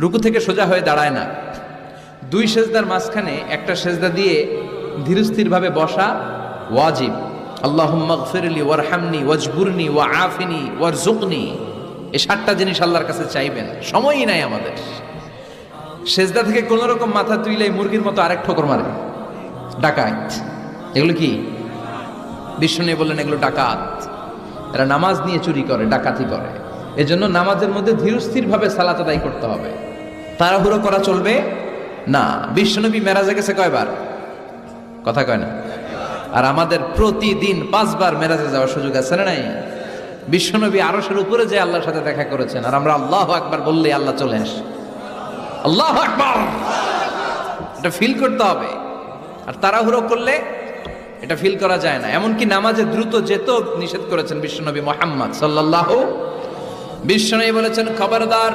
রুকু থেকে সোজা হয়ে দাঁড়ায় না, দুই সেজদার মাঝখানে একটা সেজদা দিয়ে ধীরস্থিরভাবে বসা ওয়াজিব। আল্লাহুম্মা গফিরলি ওয়ারহামনি ওয়াজবুরনি ওয়াআফিনি ওয়ারযুকনি, এই 7টা জিনিস আল্লাহর কাছে চাইবেন। সময়ই নাই আমাদের। সেজদা থেকে কোন রকম মাথা তুইলাই মুরগির মতো আরেক ঠোকর মারে, ডাকাত। এগুলো কি? বিষ্ণু বললেন এগুলো ডাকাত। এরা নামাজ নিয়ে চুরি করে, ডাকাতি করে। এজন্য নামাজের মধ্যে ধীরস্থির ভাবে সালাত আদায় করতে হবে, তাড়াহুড়ো করা চলবে না। বিশ্বনবী মেরাজে গেছে কয়বার? কথা কয় না। আর আমাদের প্রতিদিন 5 বার মেরাজে যাওয়ার সুযোগ আছে না নাই? বিশ্বনবী আরশের উপরে যে আল্লাহর সাথে দেখা করেছেন, আর আমরা আল্লাহু আকবার বললেই আল্লাহ চলে আসে। আল্লাহু আকবার, এটা ফিল করতে হবে। আর তাড়াহুড়ো করলে এটা ফিল করা যায় না। এমনকি নামাজে দ্রুত যেতেও নিষেধ করেছেন বিশ্বনবী মুহাম্মদ সাল্লাল্লাহু। বিশ্বনবী বলেছেন, খবরদার